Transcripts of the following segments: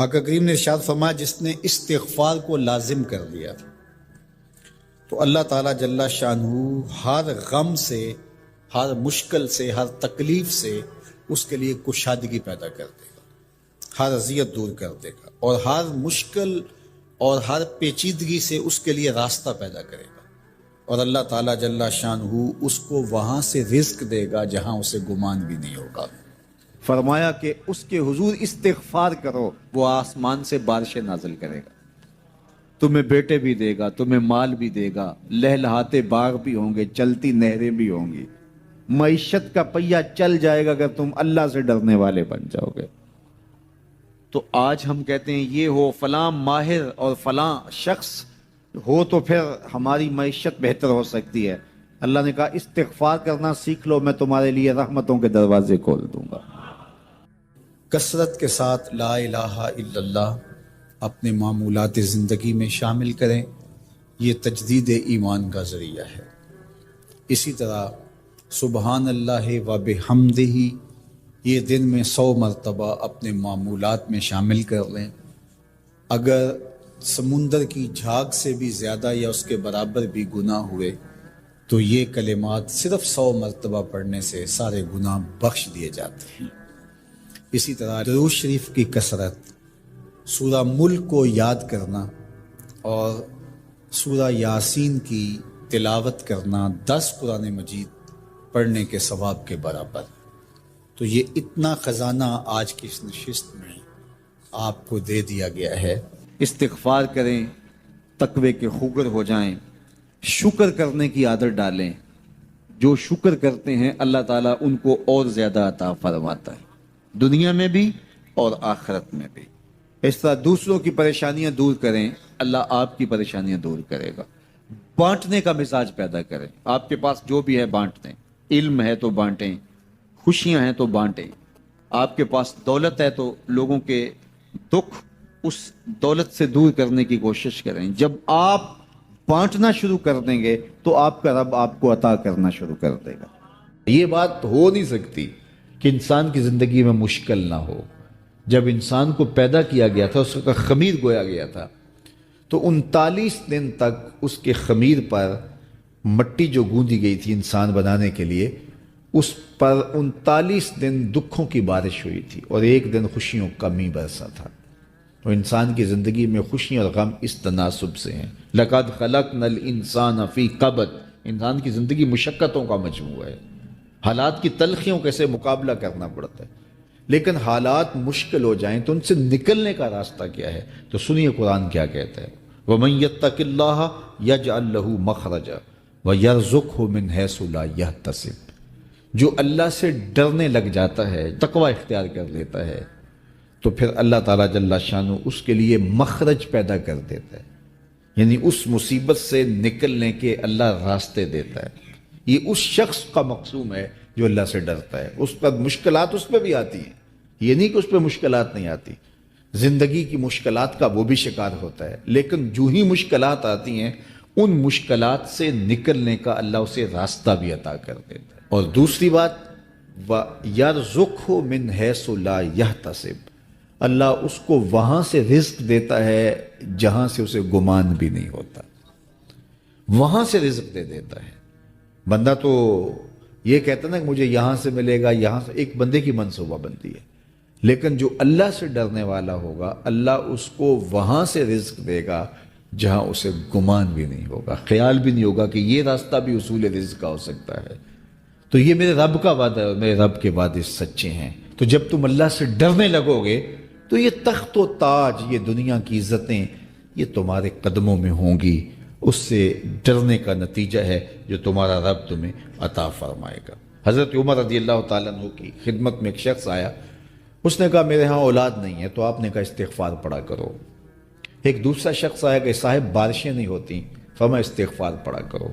آقا کریم نے ارشاد فرمایا جس نے استغفار کو لازم کر لیا تو اللہ تعالیٰ جل شانہ ہر غم سے، ہر مشکل سے، ہر تکلیف سے اس کے لیے کشادگی پیدا کر دے گا، ہر اذیت دور کر دے گا، اور ہر مشکل اور ہر پیچیدگی سے اس کے لیے راستہ پیدا کرے گا، اور اللہ تعالیٰ جل شانہ اس کو وہاں سے رزق دے گا جہاں اسے گمان بھی نہیں ہوگا۔ فرمایا کہ اس کے حضور استغفار کرو، وہ آسمان سے بارشیں نازل کرے گا، تمہیں بیٹے بھی دے گا، تمہیں مال بھی دے گا، لہلہاتے باغ بھی ہوں گے، چلتی نہریں بھی ہوں گی، معیشت کا پہیہ چل جائے گا اگر تم اللہ سے ڈرنے والے بن جاؤ گے۔ تو آج ہم کہتے ہیں یہ ہو فلاں ماہر اور فلاں شخص ہو تو پھر ہماری معیشت بہتر ہو سکتی ہے۔ اللہ نے کہا استغفار کرنا سیکھ لو، میں تمہارے لیے رحمتوں کے دروازے کھول دوں گا۔ کثرت کے ساتھ لا الہ الا اللہ اپنے معمولات زندگی میں شامل کریں، یہ تجدید ایمان کا ذریعہ ہے۔ اسی طرح سبحان اللہ و بحمدہ یہ دن میں 100 مرتبہ اپنے معمولات میں شامل کر لیں۔ اگر سمندر کی جھاگ سے بھی زیادہ یا اس کے برابر بھی گناہ ہوئے تو یہ کلمات صرف 100 مرتبہ پڑھنے سے سارے گناہ بخش دیے جاتے ہیں۔ اسی طرح درود شریف کی کثرت، سورہ ملک کو یاد کرنا اور سورہ یاسین کی تلاوت کرنا 10 قرآن مجید پڑھنے کے ثواب کے برابر۔ تو یہ اتنا خزانہ آج کی اس نشست میں آپ کو دے دیا گیا ہے۔ استغفار کریں، تقوی کے خوگر ہو جائیں، شکر کرنے کی عادت ڈالیں۔ جو شکر کرتے ہیں اللہ تعالیٰ ان کو اور زیادہ عطا فرماتا ہے، دنیا میں بھی اور آخرت میں بھی۔ اس طرح دوسروں کی پریشانیاں دور کریں، اللہ آپ کی پریشانیاں دور کرے گا۔ بانٹنے کا مزاج پیدا کریں، آپ کے پاس جو بھی ہے بانٹ دیں، علم ہے تو بانٹیں، خوشیاں ہیں تو بانٹیں، آپ کے پاس دولت ہے تو لوگوں کے دکھ اس دولت سے دور کرنے کی کوشش کریں۔ جب آپ بانٹنا شروع کر دیں گے تو آپ کا رب آپ کو عطا کرنا شروع کر دے گا۔ یہ بات ہو نہیں سکتی کہ انسان کی زندگی میں مشکل نہ ہو۔ جب انسان کو پیدا کیا گیا تھا، اس کا خمیر گویا گیا تھا، تو 39 دن تک اس کے خمیر پر مٹی جو گوندی گئی تھی انسان بنانے کے لیے، اس پر 39 دن دکھوں کی بارش ہوئی تھی اور ایک دن خوشیوں کا میਂہ برسا تھا۔ تو انسان کی زندگی میں خوشیاں اور غم اس تناسب سے ہیں۔ لَقَدْ خَلَقْنَا الْإِنسَانَ فِي قَبْضٍ، انسان کی زندگی مشقتوں کا مجموعہ ہے، حالات کی تلخیوں کے سے مقابلہ کرنا پڑتا ہے، لیکن حالات مشکل ہو جائیں تو ان سے نکلنے کا راستہ کیا ہے؟ تو سنیے قرآن کیا کہتا ہے، وَمَن يَتَّقِ اللَّهَ يَجْعَلْ لَهُ مَخْرَجًا وَيَرْزُقْهُ مِنْ حَيْثُ لَا يَحْتَسِبُ۔ جو اللہ سے ڈرنے لگ جاتا ہے، تقوی اختیار کر لیتا ہے، تو پھر اللہ تعالیٰ جل شانہ اس کے لیے مخرج پیدا کر دیتا ہے، یعنی اس مصیبت سے نکلنے کے اللہ راستے دیتا ہے۔ یہ اس شخص کا مقصوم ہے جو اللہ سے ڈرتا ہے۔ اس پر مشکلات اس پہ بھی آتی ہیں، یہ نہیں کہ اس پہ مشکلات نہیں آتی، زندگی کی مشکلات کا وہ بھی شکار ہوتا ہے، لیکن جو ہی مشکلات آتی ہیں ان مشکلات سے نکلنے کا اللہ اسے راستہ بھی عطا کر دیتا ہے۔ اور دوسری بات، وَيَرْزُقْهُ مِنْ حَيْثُ لَا يَحْتَسِبُ، اللہ اس کو وہاں سے رزق دیتا ہے جہاں سے اسے گمان بھی نہیں ہوتا، وہاں سے رزق دے دیتا ہے۔ بندہ تو یہ کہتا نا کہ مجھے یہاں سے ملے گا، یہاں سے، ایک بندے کی منصوبہ بندی ہے، لیکن جو اللہ سے ڈرنے والا ہوگا اللہ اس کو وہاں سے رزق دے گا جہاں اسے گمان بھی نہیں ہوگا، خیال بھی نہیں ہوگا کہ یہ راستہ بھی حصول رزق کا ہو سکتا ہے۔ تو یہ میرے رب کا وعدہ ہے اور میرے رب کے وعدے سچے ہیں۔ تو جب تم اللہ سے ڈرنے لگو گے تو یہ تخت و تاج، یہ دنیا کی عزتیں، یہ تمہارے قدموں میں ہوں گی۔ اس سے ڈرنے کا نتیجہ ہے جو تمہارا رب تمہیں عطا فرمائے گا۔ حضرت عمر رضی اللہ تعالیٰ عنہ کی خدمت میں ایک شخص آیا، اس نے کہا میرے ہاں اولاد نہیں ہے، تو آپ نے کہا استغفار پڑھا کرو۔ ایک دوسرا شخص آیا کہ صاحب بارشیں نہیں ہوتی، فرمایا استغفار پڑھا کرو۔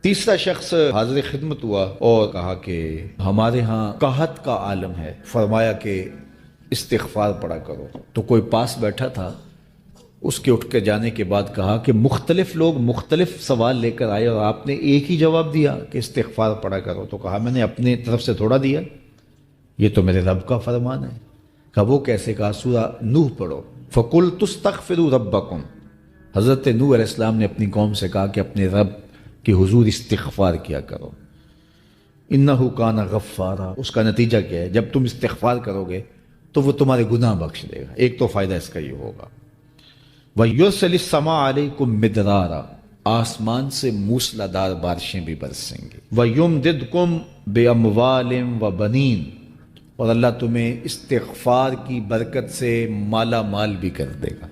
تیسرا شخص حاضر خدمت ہوا اور کہا کہ ہمارے ہاں قحط کا عالم ہے، فرمایا کہ استغفار پڑھا کرو۔ تو کوئی پاس بیٹھا تھا، اس کے اٹھ کے جانے کے بعد کہا کہ مختلف لوگ مختلف سوال لے کر آئے اور آپ نے ایک ہی جواب دیا کہ استغفار پڑھا کرو۔ تو کہا میں نے اپنے طرف سے تھوڑا دیا، یہ تو میرے رب کا فرمان ہے۔ کہا وہ کیسے؟ کہا سورہ نوح پڑھو، فَقُلْتُ اسْتَغْفِرُوا رَبَّكُمْ۔ حضرت نوح علیہ السلام نے اپنی قوم سے کہا کہ اپنے رب کے حضور استغفار کیا کرو، انہو کان غفارا۔ اس کا نتیجہ کیا ہے؟ جب تم استغفار کرو گے تو وہ تمہارے گناہ بخش دے گا۔ ایک تو فائدہ اس کا یہ ہوگا، وَيُرْسِلِ السَّمَاءَ عَلَيْكُمْ مِدْرَارًا، آسمان سے موسلادھار بارشیں بھی برسیں گی، وَيُمْدِدْكُمْ بِأَمْوَالٍ وَبَنِينَ، اور اللہ تمہیں استغفار کی برکت سے مالا مال بھی کر دے گا،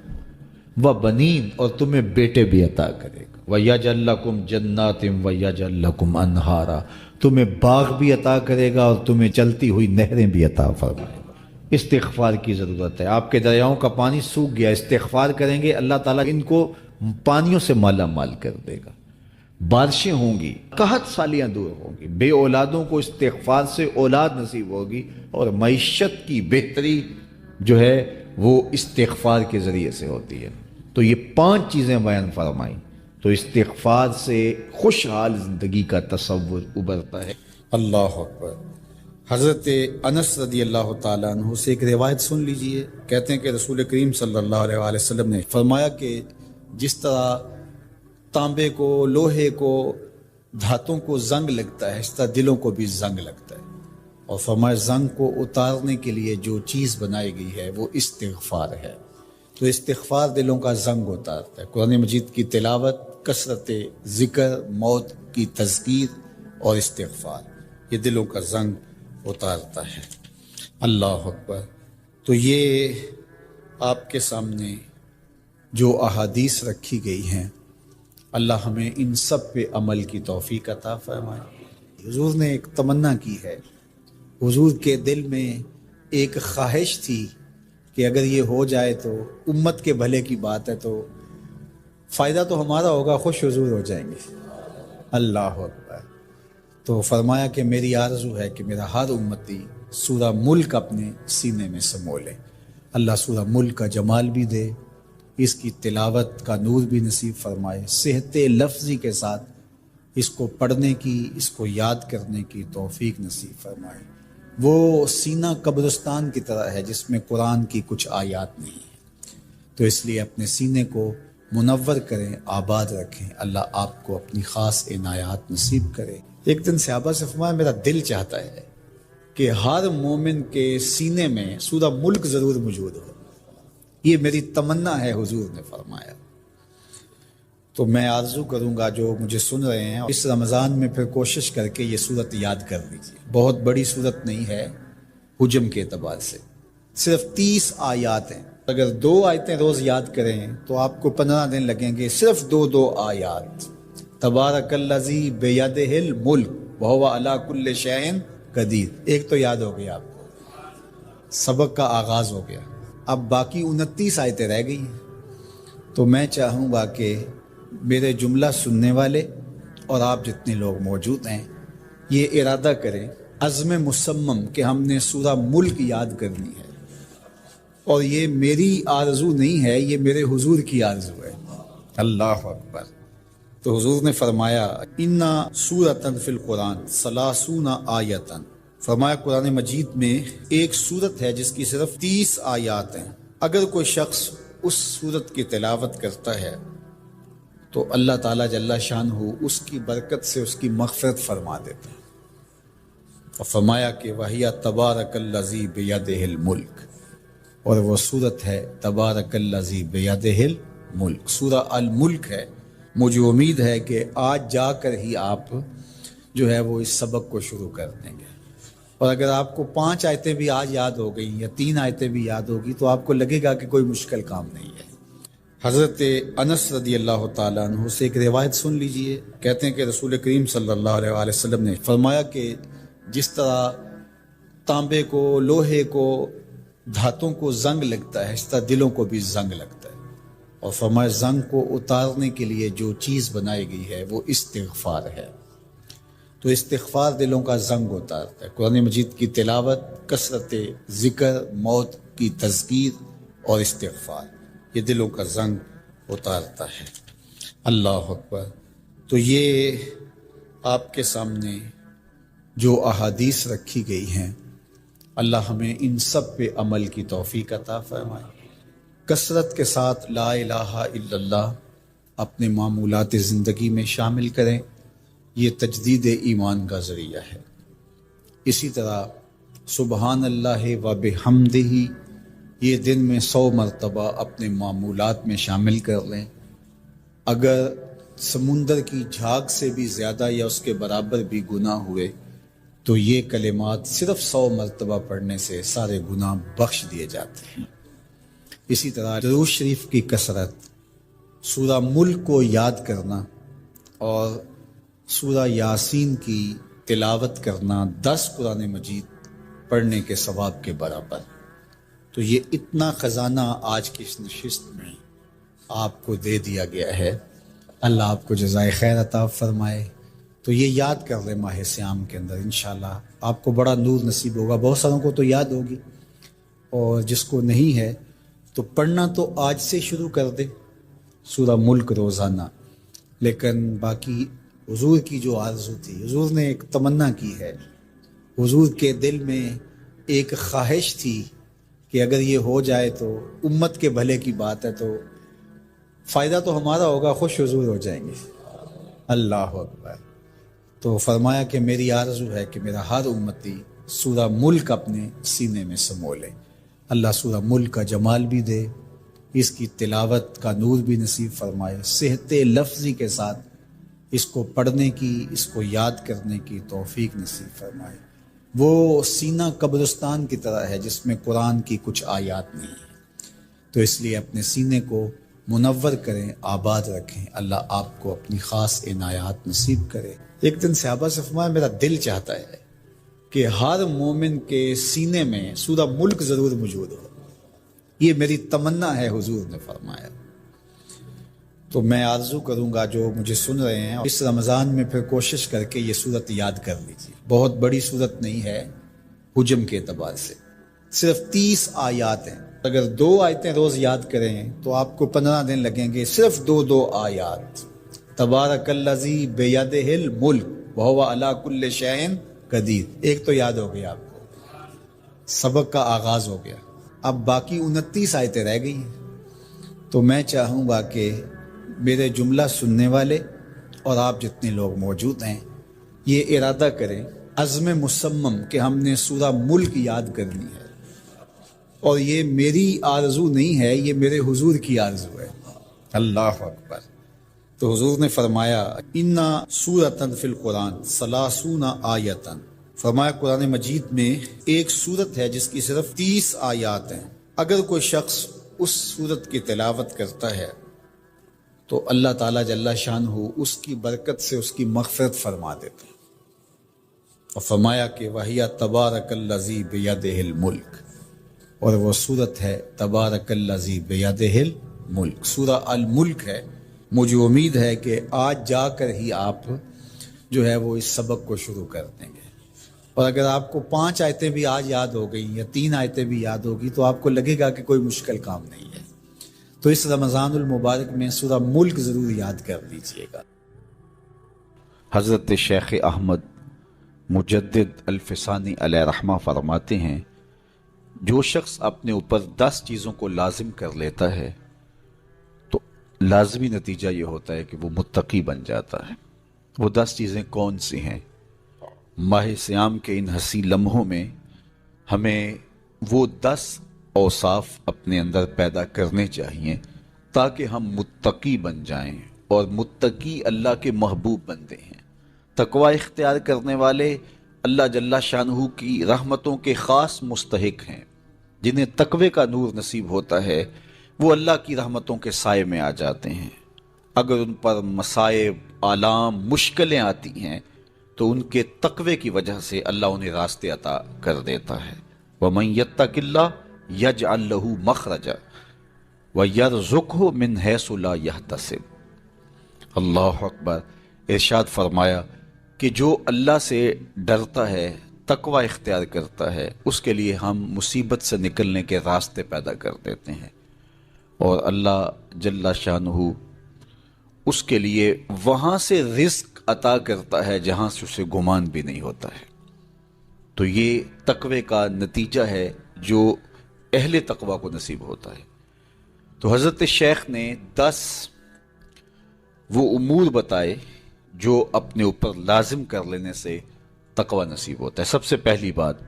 وَبَنِينَ، اور تمہیں بیٹے بھی عطا کرے گا، وَيَجْعَلْ لَكُمْ جَنَّاتٍ وَيَجْعَلْ لَكُمْ أَنْهَارًا، تمہیں باغ بھی عطا کرے گا اور تمہیں چلتی ہوئی نہریں بھی عطا فرمائے گا۔ استغفار کی ضرورت ہے۔ آپ کے دریاؤں کا پانی سوکھ گیا، استغفار کریں گے اللہ تعالیٰ ان کو پانیوں سے مالا مال کر دے گا، بارشیں ہوں گی، قحط سالیاں دور ہوں گی، بے اولادوں کو استغفار سے اولاد نصیب ہوگی، اور معیشت کی بہتری جو ہے وہ استغفار کے ذریعے سے ہوتی ہے۔ تو یہ 5 چیزیں بیان فرمائیں، تو استغفار سے خوشحال زندگی کا تصور ابھرتا ہے۔ اللہ اکبر۔ حضرت انس رضی اللہ تعالیٰ عنہ سے ایک روایت سن لیجئے، کہتے ہیں کہ رسول کریم صلی اللہ علیہ وآلہ وسلم نے فرمایا کہ جس طرح تانبے کو، لوہے کو، دھاتوں کو زنگ لگتا ہے، اس طرح دلوں کو بھی زنگ لگتا ہے، اور فرمایا زنگ کو اتارنے کے لیے جو چیز بنائی گئی ہے وہ استغفار ہے۔ تو استغفار دلوں کا زنگ اتارتا ہے۔ قرآن مجید کی تلاوت، کثرت ذکر، موت کی تذکیر اور استغفار، یہ دلوں کا زنگ اتارتا ہے۔ اللہ اکبر۔ تو یہ آپ کے سامنے جو احادیث رکھی گئی ہیں، اللہ ہمیں ان سب پہ عمل کی توفیق عطا فرمائے۔ حضور نے ایک تمنا کی ہے، حضور کے دل میں ایک خواہش تھی کہ اگر یہ ہو جائے تو امت کے بھلے کی بات ہے، تو فائدہ تو ہمارا ہوگا، خوش حضور ہو جائیں گے۔ اللہ اکبر۔ تو فرمایا کہ میری آرزو ہے کہ میرا ہر امتی سورہ ملک اپنے سینے میں سمو لے۔ اللہ سورہ ملک کا جمال بھی دے، اس کی تلاوت کا نور بھی نصیب فرمائے، صحت لفظی کے ساتھ اس کو پڑھنے کی، اس کو یاد کرنے کی توفیق نصیب فرمائے۔ وہ سینہ قبرستان کی طرح ہے جس میں قرآن کی کچھ آیات نہیں ہیں، تو اس لیے اپنے سینے کو منور کریں، آباد رکھیں۔ اللہ آپ کو اپنی خاص عنایات نصیب کرے۔ ایک دن صحابہ سے فرمایا میرا دل چاہتا ہے کہ ہر مومن کے سینے میں سورہ ملک ضرور موجود ہو، یہ میری تمنا ہے، حضور نے فرمایا۔ تو میں آرزو کروں گا جو مجھے سن رہے ہیں اس رمضان میں پھر کوشش کر کے یہ صورت یاد کر لیجیے۔ بہت بڑی صورت نہیں ہے حجم کے اعتبار سے، صرف 30 آیات ہیں۔ اگر 2 آیتیں روز یاد کریں تو آپ کو 15 دن لگیں گے، صرف 2 آیات۔ تبارک الذی بیدہ الملک وہو علی کل شیء قدیر، ایک تو یاد ہو گیا آپ کو، سبق کا آغاز ہو گیا۔ اب باقی 29 آیتیں رہ گئی ہیں، تو میں چاہوں گا کہ میرے جملہ سننے والے اور آپ جتنے لوگ موجود ہیں یہ ارادہ کریں، عزم مصمم کہ ہم نے سورہ ملک یاد کرنی ہے، اور یہ میری آرزو نہیں ہے، یہ میرے حضور کی آرزو ہے۔ اللہ اکبر۔ تو حضور نے فرمایا اِنَّ سورۃ فی القرآن 30 آیۃ، فرمایا قرآن مجید میں ایک سورت ہے جس کی صرف 30 آیات ہیں، اگر کوئی شخص اس سورت کی تلاوت کرتا ہے تو اللہ تعالیٰ جل شانہ اس کی برکت سے اس کی مغفرت فرما دیتا ہے۔ اور فرمایا کہ وَهِيَ تَبَارَكَ الَّذِي بِيَدِهِ الْمُلْكُ، اور وہ سورت ہے تبارک الذی بیدہ الملک، سورہ الملک ہے۔ مجھے امید ہے کہ آج جا کر ہی آپ جو ہے وہ اس سبق کو شروع کر دیں گے، اور اگر آپ کو 5 آیتیں بھی آج یاد ہو گئیں یا 3 آیتیں بھی یاد ہوگی تو آپ کو لگے گا کہ کوئی مشکل کام نہیں ہے۔ حضرت انس رضی اللہ تعالیٰ عنہ سے ایک روایت سن لیجئے، کہتے ہیں کہ رسول کریم صلی اللہ علیہ وآلہ وسلم نے فرمایا کہ جس طرح تانبے کو، لوہے کو، دھاتوں کو زنگ لگتا ہے، اس طرح دلوں کو بھی زنگ لگتا ہے، اور فرمایا زنگ کو اتارنے کے لیے جو چیز بنائی گئی ہے وہ استغفار ہے۔ تو استغفار دلوں کا زنگ اتارتا ہے۔ قرآن مجید کی تلاوت، کثرت ذکر، موت کی تذکیر اور استغفار، یہ دلوں کا زنگ اتارتا ہے۔ اللہ اکبر۔ تو یہ آپ کے سامنے جو احادیث رکھی گئی ہیں، اللہ ہمیں ان سب پہ عمل کی توفیق عطا فرمائے۔ کثرت کے ساتھ لا الہ الا اللہ اپنے معمولات زندگی میں شامل کریں، یہ تجدید ایمان کا ذریعہ ہے۔ اسی طرح سبحان اللہ و بحمدہ یہ دن میں 100 مرتبہ اپنے معمولات میں شامل کر لیں۔ اگر سمندر کی جھاگ سے بھی زیادہ یا اس کے برابر بھی گناہ ہوئے تو یہ کلمات صرف 100 مرتبہ پڑھنے سے سارے گناہ بخش دیے جاتے ہیں۔ اسی طرح درود شریف کی کثرت، سورہ ملک کو یاد کرنا اور سورہ یاسین کی تلاوت کرنا 10 قرآن مجید پڑھنے کے ثواب کے برابر۔ تو یہ اتنا خزانہ آج کی اس نشست میں آپ کو دے دیا گیا ہے، اللہ آپ کو جزائے خیر عطا فرمائے۔ تو یہ یاد کر لیں ماہ صیام کے اندر، انشاءاللہ آپ کو بڑا نور نصیب ہوگا۔ بہت ساروں کو تو یاد ہوگی، اور جس کو نہیں ہے تو پڑھنا تو آج سے شروع کر دے سورہ ملک روزانہ۔ لیکن باقی حضور کی جو آرزو تھی، حضور نے ایک تمنا کی ہے، حضور کے دل میں ایک خواہش تھی کہ اگر یہ ہو جائے تو امت کے بھلے کی بات ہے، تو فائدہ تو ہمارا ہوگا، خوش حضور ہو جائیں گے۔ اللہ اکبر۔ تو فرمایا کہ میری آرزو ہے کہ میرا ہر امتی سورہ ملک اپنے سینے میں سمو لے۔ اللہ سورہ ملک کا جمال بھی دے، اس کی تلاوت کا نور بھی نصیب فرمائے، صحت لفظی کے ساتھ اس کو پڑھنے کی، اس کو یاد کرنے کی توفیق نصیب فرمائے۔ وہ سینہ قبرستان کی طرح ہے جس میں قرآن کی کچھ آیات نہیں ہیں، تو اس لیے اپنے سینے کو منور کریں، آباد رکھیں۔ اللہ آپ کو اپنی خاص عنایات نصیب کرے۔ ایک دن صحابہ سے فرمایا میرا دل چاہتا ہے کہ ہر مومن کے سینے میں سورہ ملک ضرور موجود ہو، یہ میری تمنا ہے، حضور نے فرمایا۔ تو میں آرزو کروں گا جو مجھے سن رہے ہیں، اس رمضان میں پھر کوشش کر کے یہ سورت یاد کر لیجیے۔ بہت بڑی سورت نہیں ہے حجم کے اعتبار سے، صرف 30 آیات ہیں۔ اگر 2 آیتیں روز یاد کریں تو آپ کو 15 دن لگیں گے، صرف 2 آیات۔ تبارک الذی بیدہ الملک وہو علی کل شیء قدیر، ایک تو یاد ہو گیا آپ کو، سبق کا آغاز ہو گیا۔ اب باقی 29 آیتیں رہ گئی ہیں۔ تو میں چاہوں گا کہ میرے جملہ سننے والے اور آپ جتنے لوگ موجود ہیں یہ ارادہ کریں، عزم مصمم کہ ہم نے سورہ ملک یاد کرنی ہے، اور یہ میری آرزو نہیں ہے، یہ میرے حضور کی آرزو ہے۔ اللہ اکبر۔ تو حضور نے فرمایا اِنَّ سورۃ فی القرآن 30 آیۃ، فرمایا قرآن مجید میں ایک سورت ہے جس کی صرف 30 آیات ہیں۔ اگر کوئی شخص اس سورت کی تلاوت کرتا ہے تو اللہ تعالیٰ جل شانہ اس کی برکت سے اس کی مغفرت فرما دیتے ہیں۔ اور فرمایا کہ وَهِيَ تَبَارَكَ الَّذِي بِيَدِهِ الْمُلْكُ، اور وہ سورت ہے تبارک الذی بیدہ الملک، سورہ الملک ہے۔ مجھے امید ہے کہ آج جا کر ہی آپ جو ہے وہ اس سبق کو شروع کر دیں گے، اور اگر آپ کو 5 آیتیں بھی آج یاد ہو گئی یا 3 آیتیں بھی یاد ہوگی تو آپ کو لگے گا کہ کوئی مشکل کام نہیں ہے۔ تو اس رمضان المبارک میں سورہ ملک ضرور یاد کر لیجئے گا۔ حضرت شیخ احمد مجدد الفسانی علیہ رحمہ فرماتے ہیں، جو شخص اپنے اوپر 10 چیزوں کو لازم کر لیتا ہے تو لازمی نتیجہ یہ ہوتا ہے کہ وہ متقی بن جاتا ہے۔ وہ 10 چیزیں کون سی ہیں؟ ماہ صیام کے ان حسین لمحوں میں ہمیں وہ 10 اوصاف اپنے اندر پیدا کرنے چاہیے تاکہ ہم متقی بن جائیں، اور متقی اللہ کے محبوب بندے ہیں۔ تقوی اختیار کرنے والے اللہ جل شانہ کی رحمتوں کے خاص مستحق ہیں۔ جنہیں تقوی کا نور نصیب ہوتا ہے وہ اللہ کی رحمتوں کے سائے میں آ جاتے ہیں۔ اگر ان پر مصائب، آلام، مشکلیں آتی ہیں تو ان کے تقوی کی وجہ سے اللہ انہیں راستے عطا کر دیتا ہے۔ وَمَن يَتَّقِ اللَّهَ يَجْعَل لَّهُ مَخْرَجًا وَيَرْزُقْهُ مِنْ حَيْثُ لَا يَحْتَسِبُ۔ اللہ اکبر۔ ارشاد فرمایا کہ جو اللہ سے ڈرتا ہے، تقوی اختیار کرتا ہے، اس کے لیے ہم مصیبت سے نکلنے کے راستے پیدا کر دیتے ہیں، اور اللہ جل شانہ اس کے لیے وہاں سے رزق عطا کرتا ہے جہاں سے اسے گمان بھی نہیں ہوتا ہے۔ تو یہ تقوی کا نتیجہ ہے جو اہل تقوی کو نصیب ہوتا ہے۔ تو حضرت شیخ نے 10 وہ امور بتائے جو اپنے اوپر لازم کر لینے سے تقوی نصیب ہوتا ہے۔ سب سے پہلی بات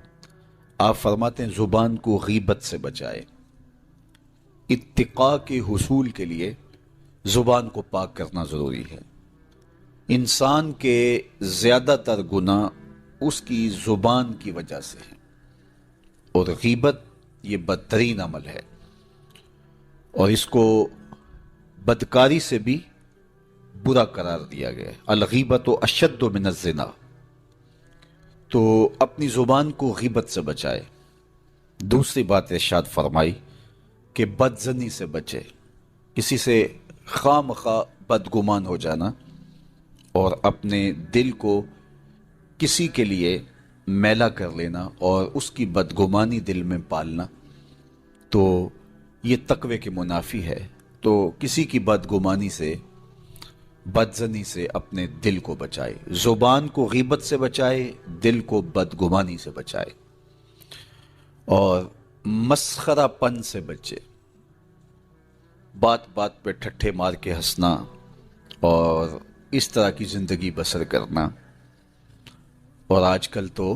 آپ فرماتے ہیں زبان کو غیبت سے بچائے۔ اتقاء کے حصول کے لیے زبان کو پاک کرنا ضروری ہے۔ انسان کے زیادہ تر گناہ اس کی زبان کی وجہ سے ہے، اور غیبت یہ بدترین عمل ہے، اور اس کو بدکاری سے بھی برا قرار دیا گیا ہے۔ الغیبت اشد من الزنا۔ تو اپنی زبان کو غیبت سے بچائے۔ دوسری بات ارشاد فرمائی کہ بدظنی سے بچے، کسی سے خواہ مخواہ بدگمان ہو جانا اور اپنے دل کو کسی کے لیے میلا کر لینا اور اس کی بدگمانی دل میں پالنا، تو یہ تقوی کے منافی ہے۔ تو کسی کی بدگمانی سے، بدظنی سے اپنے دل کو بچائے، زبان کو غیبت سے بچائے، دل کو بدگمانی سے بچائے، اور مسخرہ پن سے بچے، بات بات پہ ٹھٹھے مار کے ہنسنا اور اس طرح کی زندگی بسر کرنا۔ اور آج کل تو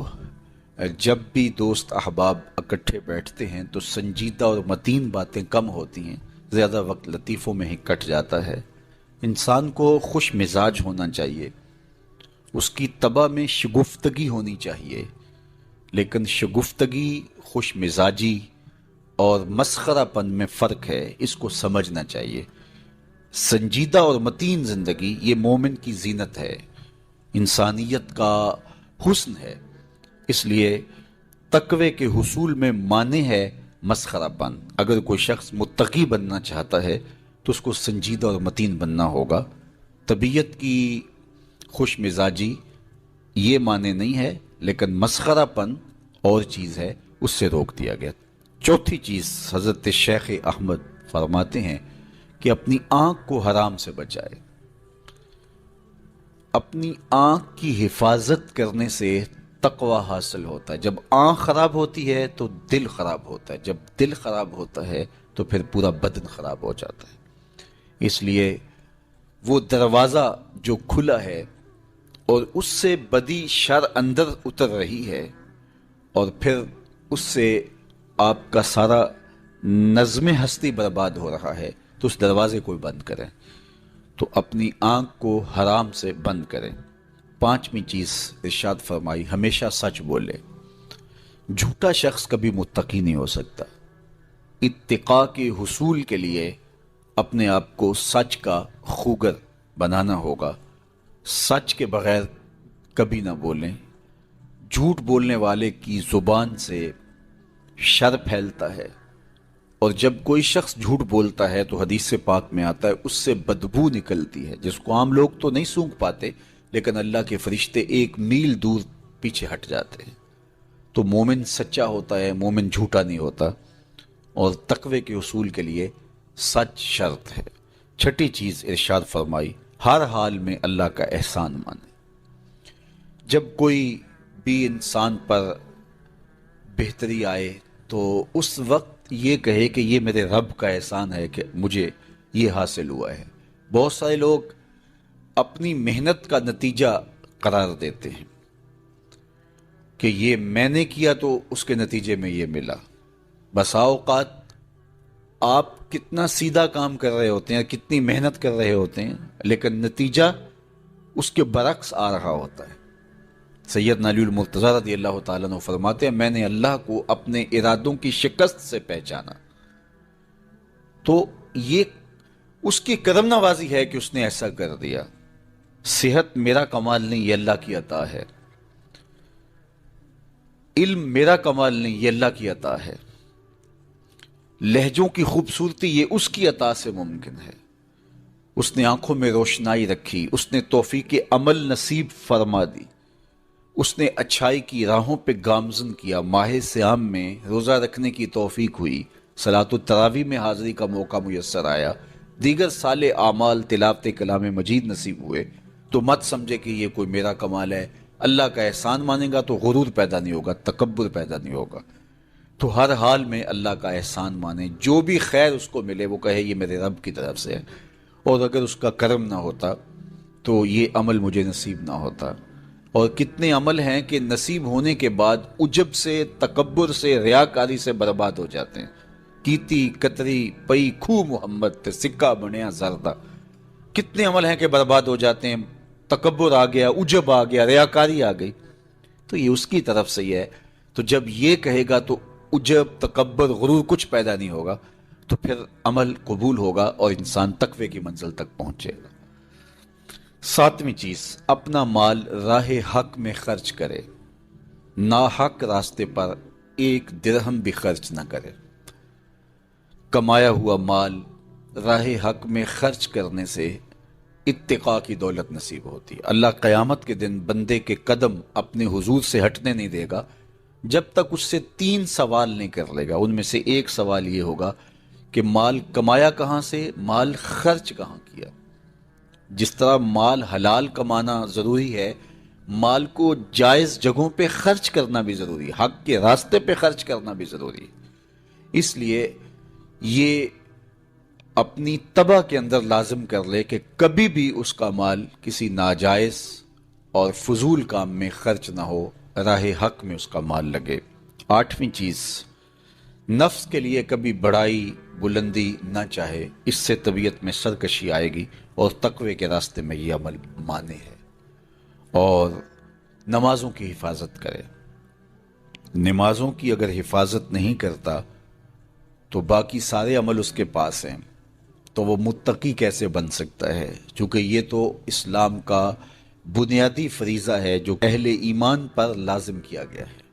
جب بھی دوست احباب اکٹھے بیٹھتے ہیں تو سنجیدہ اور متین باتیں کم ہوتی ہیں، زیادہ وقت لطیفوں میں ہی کٹ جاتا ہے۔ انسان کو خوش مزاج ہونا چاہیے، اس کی طبع میں شگفتگی ہونی چاہیے، لیکن شگفتگی، خوش مزاجی اور مسخرہ پن میں فرق ہے، اس کو سمجھنا چاہیے۔ سنجیدہ اور متین زندگی یہ مومن کی زینت ہے، انسانیت کا حسن ہے۔ اس لیے تقوی کے حصول میں مانع ہے مسخرہ پن۔ اگر کوئی شخص متقی بننا چاہتا ہے تو اس کو سنجیدہ اور متین بننا ہوگا۔ طبیعت کی خوش مزاجی یہ معنی نہیں ہے، لیکن مسخرہ پن اور چیز ہے، اس سے روک دیا گیا۔ چوتھی چیز حضرت شیخ احمد فرماتے ہیں کہ اپنی آنکھ کو حرام سے بچائے۔ اپنی آنکھ کی حفاظت کرنے سے تقوی حاصل ہوتا ہے۔ جب آنکھ خراب ہوتی ہے تو دل خراب ہوتا ہے، جب دل خراب ہوتا ہے تو پھر پورا بدن خراب ہو جاتا ہے۔ اس لیے وہ دروازہ جو کھلا ہے اور اس سے بدی شر اندر اتر رہی ہے، اور پھر اس سے آپ کا سارا نظم ہستی برباد ہو رہا ہے، تو اس دروازے کو بند کریں۔ تو اپنی آنکھ کو حرام سے بند کریں۔ پانچویں چیز ارشاد فرمائی ہمیشہ سچ بولے۔ جھوٹا شخص کبھی متقی نہیں ہو سکتا۔ اتقاء کے حصول کے لیے اپنے آپ کو سچ کا خوگر بنانا ہوگا۔ سچ کے بغیر کبھی نہ بولیں۔ جھوٹ بولنے والے کی زبان سے شر پھیلتا ہے، اور جب کوئی شخص جھوٹ بولتا ہے تو حدیث پاک میں آتا ہے اس سے بدبو نکلتی ہے، جس کو عام لوگ تو نہیں سونگھ پاتے، لیکن اللہ کے فرشتے 1 میل دور پیچھے ہٹ جاتے ہیں۔ تو مومن سچا ہوتا ہے، مومن جھوٹا نہیں ہوتا، اور تقوی کے اصول کے لیے سچ شرط ہے۔ چھٹی چیز ارشاد فرمائی ہر حال میں اللہ کا احسان مانے۔ جب کوئی بھی انسان پر بہتری آئے تو اس وقت یہ کہے کہ یہ میرے رب کا احسان ہے کہ مجھے یہ حاصل ہوا ہے۔ بہت سارے لوگ اپنی محنت کا نتیجہ قرار دیتے ہیں کہ یہ میں نے کیا تو اس کے نتیجے میں یہ ملا۔ بسا اوقات آپ کتنا سیدھا کام کر رہے ہوتے ہیں، کتنی محنت کر رہے ہوتے ہیں، لیکن نتیجہ اس کے برعکس آ رہا ہوتا ہے۔ سیدنا علی المرتضیٰ رضی اللہ تعالیٰ عنہ فرماتے ہیں میں نے اللہ کو اپنے ارادوں کی شکست سے پہچانا، تو یہ اس کی کرم نوازی ہے کہ اس نے ایسا کر دیا۔ صحت میرا کمال نہیں، یہ اللہ کی عطا ہے۔ علم میرا کمال نہیں، یہ اللہ کی عطا ہے۔ لہجوں کی خوبصورتی یہ اس کی عطا سے ممکن ہے۔ اس نے آنکھوں میں روشنائی رکھی، اس نے توفیق عمل نصیب فرما دی، اس نے اچھائی کی راہوں پہ گامزن کیا، ماہ صیام میں روزہ رکھنے کی توفیق ہوئی، صلاۃ التراویح میں حاضری کا موقع میسر آیا، دیگر صالح اعمال تلاوت کلام مجید نصیب ہوئے، تو مت سمجھے کہ یہ کوئی میرا کمال ہے، اللہ کا احسان مانے گا تو غرور پیدا نہیں ہوگا، تکبر پیدا نہیں ہوگا۔ تو ہر حال میں اللہ کا احسان مانے، جو بھی خیر اس کو ملے وہ کہے یہ میرے رب کی طرف سے ہے، اور اگر اس کا کرم نہ ہوتا تو یہ عمل مجھے نصیب نہ ہوتا۔ اور کتنے عمل ہیں کہ نصیب ہونے کے بعد عجب سے، تکبر سے، ریاکاری سے برباد ہو جاتے ہیں۔ کیتی کتری پئی کھو محمد تے سکہ بنیا زردہ، کتنے عمل ہیں کہ برباد ہو جاتے ہیں، تکبر آ گیا، عجب آ گیا، ریاکاری آ گئی، تو یہ اس کی طرف سے ہی ہے۔ تو جب یہ کہے گا تو عجب، تکبر، غرور کچھ پیدا نہیں ہوگا، تو پھر عمل قبول ہوگا اور انسان تقوی کی منزل تک پہنچے گا۔ ساتویں چیز، اپنا مال راہ حق میں خرچ کرے، ناحق راستے پر ایک درہم بھی خرچ نہ کرے۔ کمایا ہوا مال راہ حق میں خرچ کرنے سے اتقاء کی دولت نصیب ہوتی ہے۔ اللہ قیامت کے دن بندے کے قدم اپنے حضور سے ہٹنے نہیں دے گا جب تک اس سے 3 سوال نہیں کر لے گا۔ ان میں سے ایک سوال یہ ہوگا کہ مال کمایا کہاں سے، مال خرچ کہاں کیا۔ جس طرح مال حلال کمانا ضروری ہے، مال کو جائز جگہوں پہ خرچ کرنا بھی ضروری ہے، حق کے راستے پہ خرچ کرنا بھی ضروری ہے۔ اس لیے یہ اپنی طبع کے اندر لازم کر لے کہ کبھی بھی اس کا مال کسی ناجائز اور فضول کام میں خرچ نہ ہو، راہ حق میں اس کا مال لگے۔ 8ویں چیز، نفس کے لیے کبھی بڑائی بلندی نہ چاہے، اس سے طبیعت میں سرکشی آئے گی اور تقوی کے راستے میں یہ عمل مانے ہے۔ اور نمازوں کی حفاظت کرے، نمازوں کی اگر حفاظت نہیں کرتا تو باقی سارے عمل اس کے پاس ہیں، تو وہ متقی کیسے بن سکتا ہے؟ چونکہ یہ تو اسلام کا بنیادی فریضہ ہے جو اہل ایمان پر لازم کیا گیا ہے۔